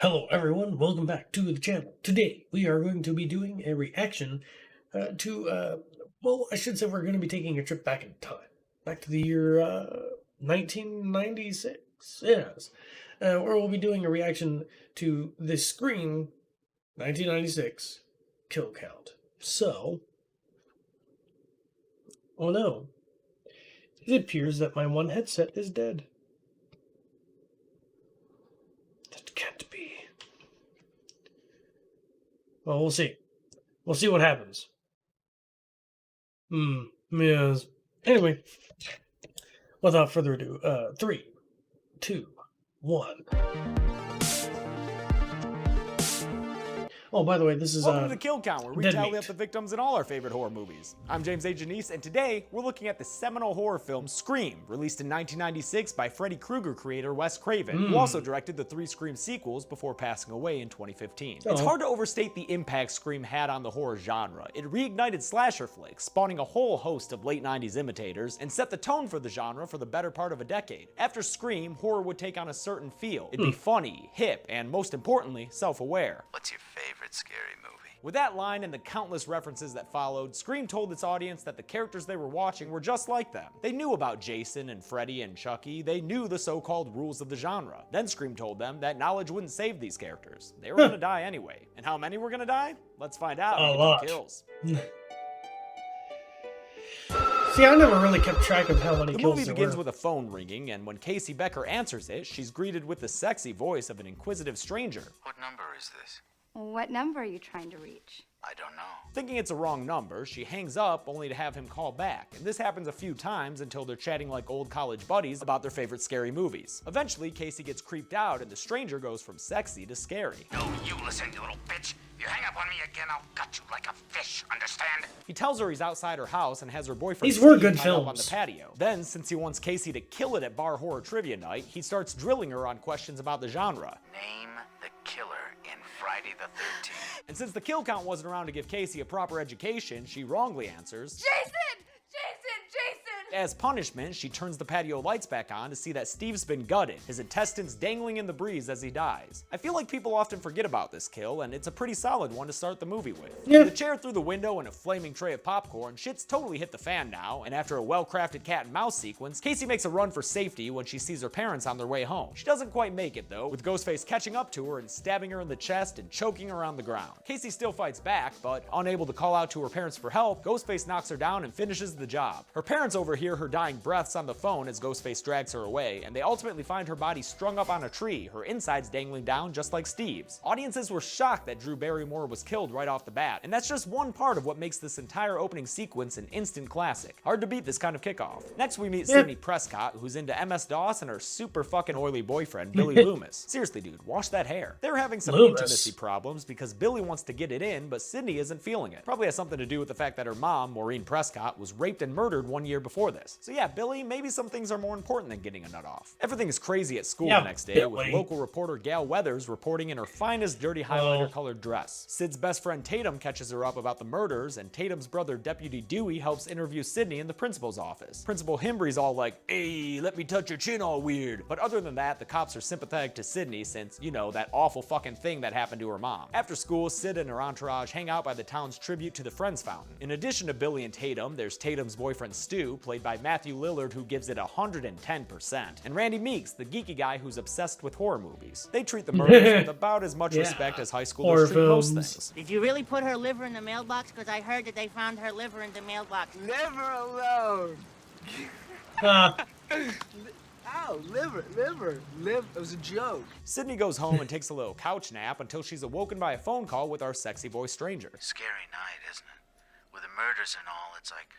Hello everyone, welcome back to the channel. Today we are going to be doing a reaction well, I should say we're going to be taking a trip back in time. Back to the year 1996, yes. Where we'll be doing a reaction to the Scream 1996 kill count. So, oh no, it appears that my one headset is dead. That can't be. Well, we'll see. We'll see what happens. Yes. Anyway, without further ado, 3, 2, 1. Oh, by the way, this is Welcome to the Kill Count, where we tally meat. up the victims in all our favorite horror movies. I'm James A. Janice, and today we're looking at the seminal horror film Scream, released in 1996 by Freddy Krueger creator Wes Craven, who also directed the 3 Scream sequels before passing away in 2015. It's hard to overstate the impact Scream had on the horror genre. It reignited slasher flicks, spawning a whole host of late 90s imitators, and set the tone for the genre for the better part of a decade. After Scream, horror would take on a certain feel. It'd be funny, hip, and most importantly, self-aware. What's your favorite scary movie? With that line and the countless references that followed, Scream told its audience that the characters they were watching were just like them. They knew about Jason and Freddy and Chucky. They knew the so-called rules of the genre. Then Scream told them that knowledge wouldn't save these characters. They were gonna die anyway. And how many were gonna die? Let's find out. A lot. Kills. See, I never really kept track of how many The kills movie there begins were. with a phone ringing, and when Casey Becker answers it, she's greeted with the sexy voice of an inquisitive stranger. What number is this? What number are you trying to reach? I don't know. Thinking it's a wrong number, she hangs up only to have him call back, and this happens a few times until they're chatting like old college buddies about their favorite scary movies. Eventually, Casey gets creeped out, and the stranger goes from sexy to scary. No, you listen, you little bitch. You hang up on me again, I'll gut you like a fish, understand? He tells her he's outside her house and has her boyfriend These were Steve good tied up on the films. patio. Then, since he wants Casey to kill it at Bar Horror Trivia Night, he starts drilling her on questions about the genre. Name the killer in Friday the 13th. And since the kill count wasn't around to give Casey a proper education, she wrongly answers, Jason! Jason! Jason! As punishment, she turns the patio lights back on to see that Steve's been gutted, his intestines dangling in the breeze as he dies. I feel like people often forget about this kill, and it's a pretty solid one to start the movie with. Yeah. With a chair through the window and a flaming tray of popcorn, shit's totally hit the fan now, and after a well-crafted cat and mouse sequence, Casey makes a run for safety when she sees her parents on their way home. She doesn't quite make it though, with Ghostface catching up to her and stabbing her in the chest and choking her on the ground. Casey still fights back, but unable to call out to her parents for help, Ghostface knocks her down and finishes the job. Her parents overhear her dying breaths on the phone as Ghostface drags her away, and they ultimately find her body strung up on a tree, her insides dangling down just like Steve's. Audiences were shocked that Drew Barrymore was killed right off the bat, and that's just one part of what makes this entire opening sequence an instant classic. Hard to beat this kind of kickoff. Next we meet Sidney Prescott, who's into MS-DOS and her super fucking oily boyfriend, Billy Loomis. Seriously dude, wash that hair. They're having some intimacy problems because Billy wants to get it in, but Sidney isn't feeling it. Probably has something to do with the fact that her mom, Maureen Prescott, was raped and murdered 1 year before this. So yeah, Billy, maybe some things are more important than getting a nut off. Everything is crazy at school the next day, with local reporter Gail Weathers reporting in her finest dirty highlighter-colored dress. Sid's best friend Tatum catches her up about the murders, and Tatum's brother Deputy Dewey helps interview Sidney in the principal's office. Principal Himbry's all like, "Hey, let me touch your chin all weird." But other than that, the cops are sympathetic to Sidney since, you know, that awful fucking thing that happened to her mom. After school, Sid and her entourage hang out by the town's tribute to the Friends Fountain. In addition to Billy and Tatum, there's Tatum's boyfriend Stu, played by Matthew Lillard, who gives it 110%, and Randy Meeks, the geeky guy who's obsessed with horror movies. They treat the murders with about as much respect as high schoolers treat most things. Did you really put her liver in the mailbox? Because I heard that they found her liver in the mailbox. Liver alone. Ow, liver. It was a joke. Sydney goes home and takes a little couch nap until she's awoken by a phone call with our sexy boy stranger. Scary night, isn't it? With the murders and all, it's like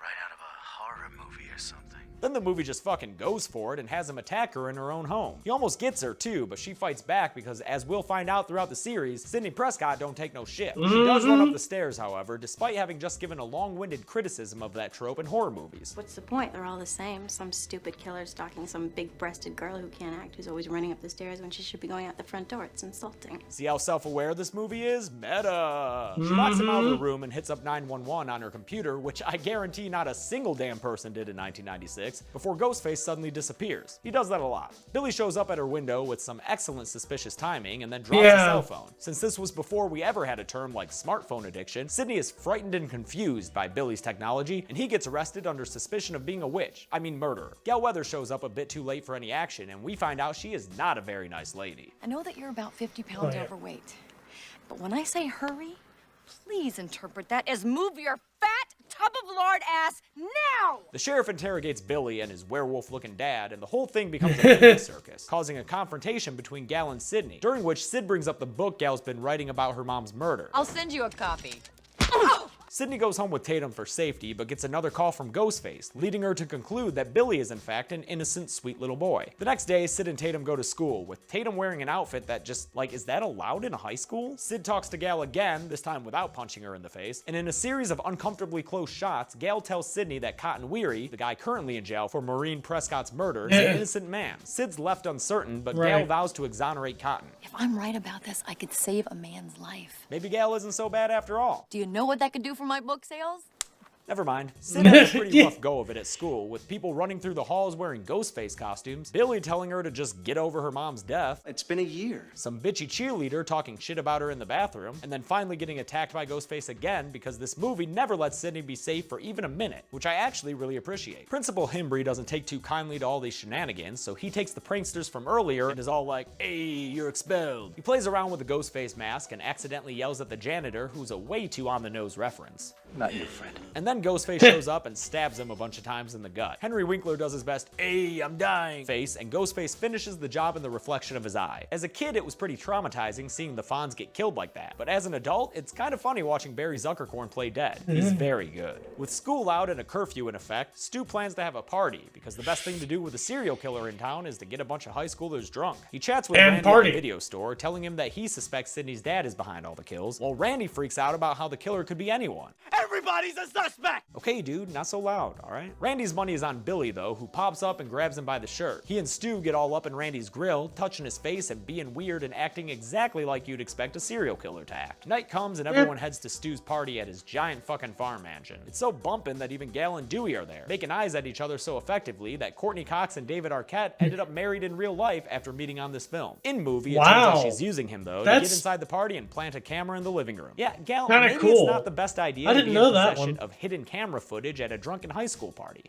right out of a horror movie or something. Then the movie just fucking goes for it and has him attack her in her own home. He almost gets her too, but she fights back because, as we'll find out throughout the series, Sidney Prescott don't take no shit. She does run up the stairs, however, despite having just given a long-winded criticism of that trope in horror movies. What's the point? They're all the same. Some stupid killer stalking some big-breasted girl who can't act, who's always running up the stairs when she should be going out the front door. It's insulting. See how self-aware this movie is? Meta! She locks him out of the room and hits up 911 on her computer, which I guarantee maybe not a single damn person did in 1996, before Ghostface suddenly disappears. He does that a lot. Billy shows up at her window with some excellent suspicious timing and then drops a cell phone. Since this was before we ever had a term like smartphone addiction, Sydney is frightened and confused by Billy's technology, and he gets arrested under suspicion of being a witch. I mean murderer. Gail Weathers shows up a bit too late for any action, and we find out she is not a very nice lady. I know that you're about 50 pounds overweight, but when I say hurry, please interpret that as move your fat tub of lard ass now! The sheriff interrogates Billy and his werewolf-looking dad, and the whole thing becomes a movie circus, causing a confrontation between Gal and Sydney, during which Sid brings up the book Gal's been writing about her mom's murder. I'll send you a copy. Sydney goes home with Tatum for safety, but gets another call from Ghostface, leading her to conclude that Billy is in fact an innocent, sweet little boy. The next day, Sid and Tatum go to school, with Tatum wearing an outfit that just, like, is that allowed in a high school? Sid talks to Gal again, this time without punching her in the face, and in a series of uncomfortably close shots, Gal tells Sydney that Cotton Weary, the guy currently in jail for Maureen Prescott's murder, is an innocent man. Sid's left uncertain, but Gal vows to exonerate Cotton. If I'm right about this, I could save a man's life. Maybe Gal isn't so bad after all. Do you know what that could do for my book sales? Never mind. Sid has a pretty rough go of it at school, with people running through the halls wearing Ghostface costumes, Billy telling her to just get over her mom's death, It's been a year. some bitchy cheerleader talking shit about her in the bathroom, and then finally getting attacked by Ghostface again because this movie never lets Sydney be safe for even a minute, which I actually really appreciate. Principal Himbry doesn't take too kindly to all these shenanigans, so he takes the pranksters from earlier and is all like, "Hey, you're expelled." He plays around with the Ghostface mask and accidentally yells at the janitor, who's a way too on-the-nose reference. Not your friend. And then Ghostface shows up and stabs him a bunch of times in the gut. Henry Winkler does his best, "Hey, I'm dying" face, and Ghostface finishes the job in the reflection of his eye. As a kid, it was pretty traumatizing seeing the Fonz get killed like that, but as an adult, it's kind of funny watching Barry Zuckerkorn play dead. He's very good. With school out and a curfew in effect, Stu plans to have a party, because the best thing to do with a serial killer in town is to get a bunch of high schoolers drunk. He chats with Randy at the video store, telling him that he suspects Sydney's dad is behind all the kills, while Randy freaks out about how the killer could be anyone. Everybody's a suspect! Okay, dude, not so loud, alright? Randy's money is on Billy, though, who pops up and grabs him by the shirt. He and Stu get all up in Randy's grill, touching his face and being weird and acting exactly like you'd expect a serial killer to act. Night comes and everyone heads to Stu's party at his giant fucking farm mansion. It's so bumpin' that even Gal and Dewey are there, making eyes at each other so effectively that Courtney Cox and David Arquette ended up married in real life after meeting on this film. In movie, it turns out she's using him, though, to get inside the party and plant a camera in the living room. Yeah, Gal, maybe it's not the best idea to be in possession of hidden camera footage at a drunken high school party.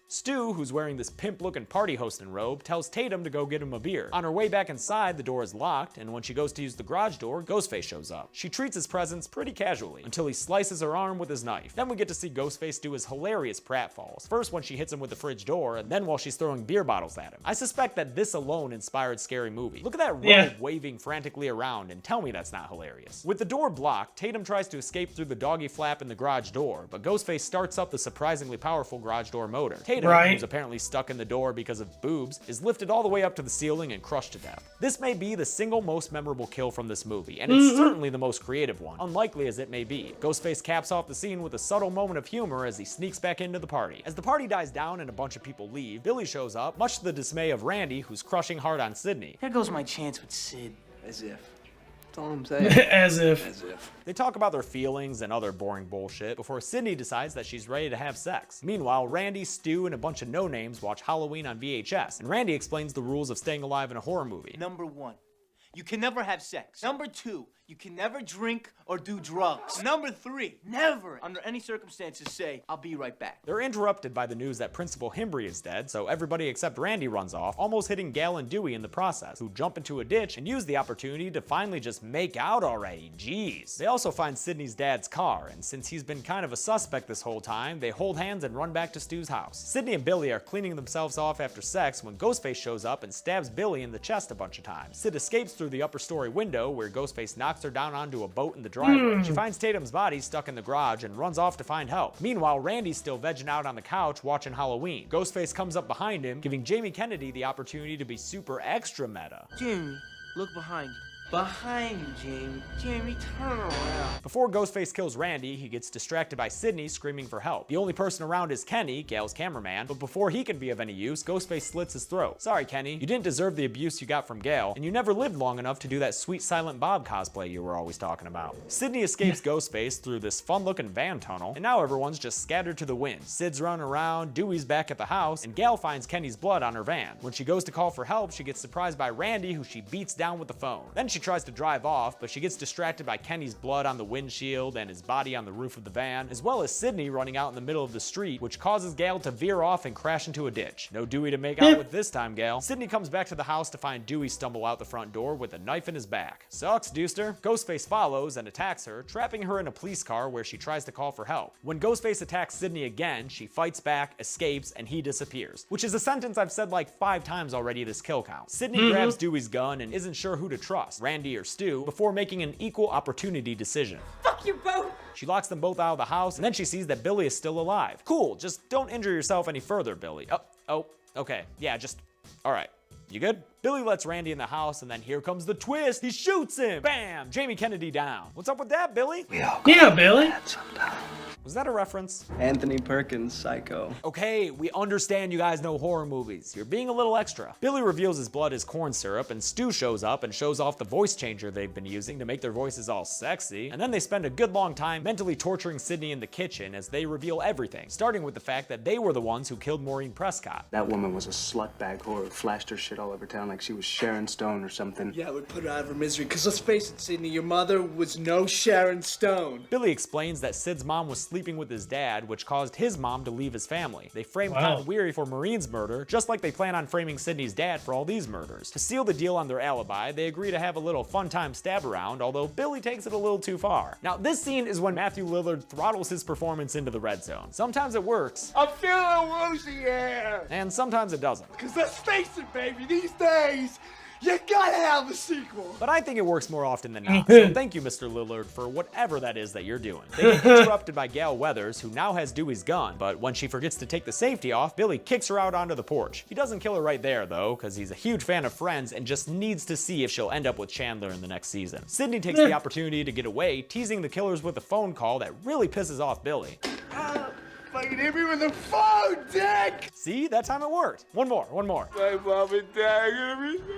Stu, who's wearing this pimp-looking party hosting robe, tells Tatum to go get him a beer. On her way back inside, the door is locked, and when she goes to use the garage door, Ghostface shows up. She treats his presence pretty casually, until he slices her arm with his knife. Then we get to see Ghostface do his hilarious pratfalls. First when she hits him with the fridge door, and then while she's throwing beer bottles at him. I suspect that this alone inspired Scary Movie. Look at that robe waving frantically around, and tell me that's not hilarious. With the door blocked, Tatum tries to escape through the doggy flap in the garage door, but Ghostface starts up the surprisingly powerful garage door motor. Tatum, who's apparently stuck in the door because of boobs, is lifted all the way up to the ceiling and crushed to death. This may be the single most memorable kill from this movie, and it's certainly the most creative one, unlikely as it may be. Ghostface caps off the scene with a subtle moment of humor as he sneaks back into the party. As the party dies down and a bunch of people leave, Billy shows up, much to the dismay of Randy, who's crushing hard on Sydney. There goes my chance with Sid. As if. That's all I'm saying. As if. As if. They talk about their feelings and other boring bullshit before Sydney decides that she's ready to have sex. Meanwhile, Randy, Stu, and a bunch of no-names watch Halloween on VHS, and Randy explains the rules of staying alive in a horror movie. Number 1, you can never have sex. Number 2, you can never drink or do drugs. Number 3, never, under any circumstances, say, "I'll be right back." They're interrupted by the news that Principal Himbry is dead, so everybody except Randy runs off, almost hitting Gal and Dewey in the process, who jump into a ditch and use the opportunity to finally just make out already. Jeez. They also find Sydney's dad's car, and since he's been kind of a suspect this whole time, they hold hands and run back to Stu's house. Sydney and Billy are cleaning themselves off after sex when Ghostface shows up and stabs Billy in the chest a bunch of times. Sid escapes through the upper story window, where Ghostface knocks her down onto a boat in the driveway. She finds Tatum's body stuck in the garage and runs off to find help. Meanwhile, Randy's still vegging out on the couch watching Halloween. Ghostface comes up behind him, giving Jamie Kennedy the opportunity to be super extra meta. Jamie, look behind you. Behind you, Jamie. Jamie, turn around. Before Ghostface kills Randy, he gets distracted by Sydney screaming for help. The only person around is Kenny, Gail's cameraman, but before he can be of any use, Ghostface slits his throat. Sorry, Kenny, you didn't deserve the abuse you got from Gail, and you never lived long enough to do that sweet Silent Bob cosplay you were always talking about. Sydney escapes Ghostface through this fun-looking van tunnel, and now everyone's just scattered to the wind. Sid's running around, Dewey's back at the house, and Gail finds Kenny's blood on her van. When she goes to call for help, she gets surprised by Randy, who she beats down with the phone. Then she tries to drive off, but she gets distracted by Kenny's blood on the windshield and his body on the roof of the van, as well as Sydney running out in the middle of the street, which causes Gail to veer off and crash into a ditch. No Dewey to make out with this time, Gail. Sydney comes back to the house to find Dewey stumble out the front door with a knife in his back. Sucks, Deuster. Ghostface follows and attacks her, trapping her in a police car where she tries to call for help. When Ghostface attacks Sydney again, she fights back, escapes, and he disappears, which is a sentence I've said like 5 times already this kill count. Sydney grabs Dewey's gun and isn't sure who to trust, Randy or Stu, before making an equal opportunity decision. Fuck you both! She locks them both out of the house, and then she sees that Billy is still alive. Cool, just don't injure yourself any further, Billy. Oh, okay, yeah, just, all right. You good? Billy lets Randy in the house, and then here comes the twist. He shoots him. Bam! Jamie Kennedy down. What's up with that, Billy? Yeah, Billy. Was that a reference? Anthony Perkins, Psycho. Okay, we understand you guys know horror movies. You're being a little extra. Billy reveals his blood is corn syrup, and Stu shows up and shows off the voice changer they've been using to make their voices all sexy. And then they spend a good long time mentally torturing Sydney in the kitchen as they reveal everything, starting with the fact that they were the ones who killed Maureen Prescott. That woman was a slutbag whore who flashed her shit all over town like she was Sharon Stone or something. Yeah, it would put her out of her misery, because let's face it, Sydney, your mother was no Sharon Stone. Billy explains that Sid's mom was sleeping with his dad, which caused his mom to leave his family. They frame Cotton Weary for Maureen's murder, just like they plan on framing Sydney's dad for all these murders. To seal the deal on their alibi, they agree to have a little fun time stab around, although Billy takes it a little too far. Now, this scene is when Matthew Lillard throttles his performance into the red zone. Sometimes it works. I'm feeling woozy here. And sometimes it doesn't. Because let's face it, baby, these days, you gotta have a sequel. But I think it works more often than not, so thank you, Mr. Lillard, for whatever that is that you're doing. They get interrupted by Gail Weathers, who now has Dewey's gun, but when she forgets to take the safety off, Billy kicks her out onto the porch. He doesn't kill her right there, though, because he's a huge fan of Friends and just needs to see if she'll end up with Chandler in the next season. Sydney takes the opportunity to get away, teasing the killers with a phone call that really pisses off Billy. Fucking hit me with the phone, dick! See, that time it worked. One more. My mom and dad are gonna be so mad.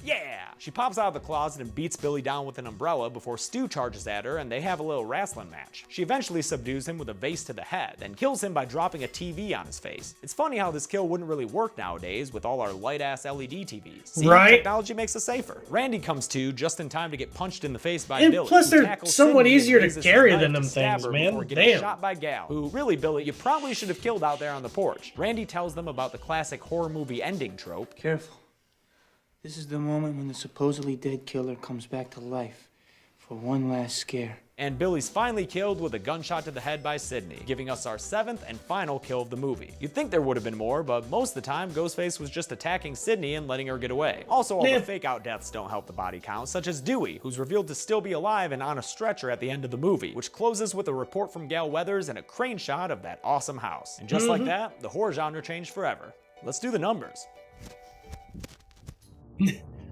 Yeah! She pops out of the closet and beats Billy down with an umbrella before Stu charges at her and they have a little wrestling match. She eventually subdues him with a vase to the head and kills him by dropping a TV on his face. It's funny how this kill wouldn't really work nowadays with all our light-ass LED TVs. See, technology makes us safer. Randy comes to just in time to get punched in the face by Billy. Plus, they're somewhat easier to carry than them things, man. Damn. Shot by Gal, who really, Billy, you probably should have killed out there on the porch. Randy tells them about the classic horror movie ending trope. Careful. This is the moment when the supposedly dead killer comes back to life for one last scare. And Billy's finally killed with a gunshot to the head by Sydney, giving us our 7th and final kill of the movie. You'd think there would have been more, but most of the time, Ghostface was just attacking Sydney and letting her get away. Also, all the fake-out deaths don't help the body count, such as Dewey, who's revealed to still be alive and on a stretcher at the end of the movie, which closes with a report from Gail Weathers and a crane shot of that awesome house. And just like that, the horror genre changed forever. Let's do the numbers.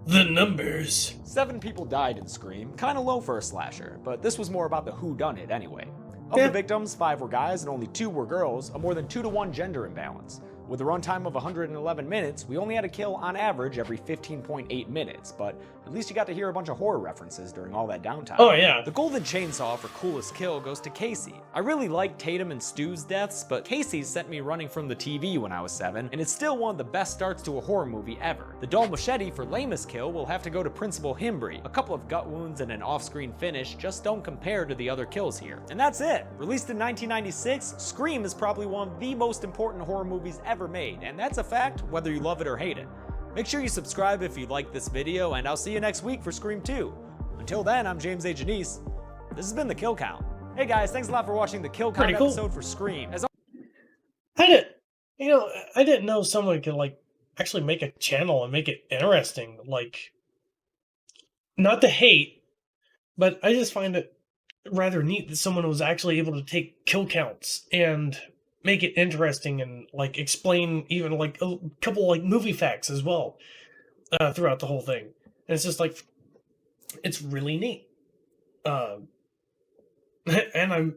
The numbers. 7 people died in Scream, kinda low for a slasher, but this was more about the whodunit anyway. Of the victims, 5 were guys and only 2 were girls, a more than 2-to-1 gender imbalance. With a runtime of 111 minutes, we only had a kill on average every 15.8 minutes, but at least you got to hear a bunch of horror references during all that downtime. Oh yeah. The golden chainsaw for coolest kill goes to Casey. I really like Tatum and Stu's deaths, but Casey's sent me running from the TV when I was 7, and it's still one of the best starts to a horror movie ever. The dull machete for lamest kill will have to go to Principal Himbry. A couple of gut wounds and an off-screen finish just don't compare to the other kills here. And that's it. Released in 1996, Scream is probably one of the most important horror movies ever made, and that's a fact whether you love it or hate it. Make sure you subscribe if you like this video, and I'll see you next week for Scream 2. Until then, I'm James A. Janice. This has been The Kill Count. Hey guys, thanks a lot for watching the Kill Count episode for Scream. I didn't know someone could actually make a channel and make it interesting. Not to hate, but I just find it rather neat that someone was actually able to take kill counts and make it interesting and explain even a couple movie facts as well throughout the whole thing. And it's just like, it's really neat. And I'm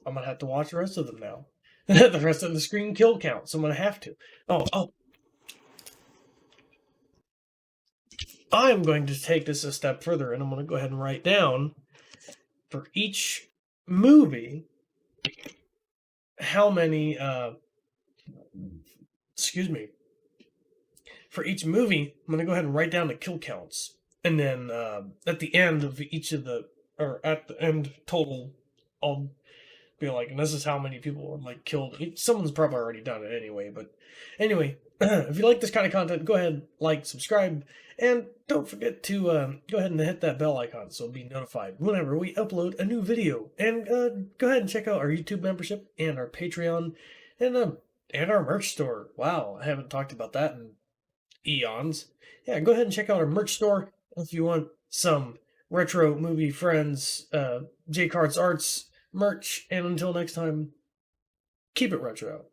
gonna have to watch the rest of them now. The rest of the screen kill counts. I'm gonna have to. Oh. I'm going to take this a step further, and I'm gonna go ahead and write down for each movie how many for each movie, I'm gonna go ahead and write down the kill counts, and then at the end of each of the, or at the end total, I'll be like, and this is how many people were like killed. Someone's probably already done it anyway, but anyway, if you like this kind of content, go ahead, like, subscribe, and don't forget to go ahead and hit that bell icon so you'll be notified whenever we upload a new video. And go ahead and check out our YouTube membership and our Patreon and our merch store. Wow, I haven't talked about that in eons. Yeah, go ahead and check out our merch store if you want some retro movie friends, JCARTS Arts merch. And until next time, keep it retro.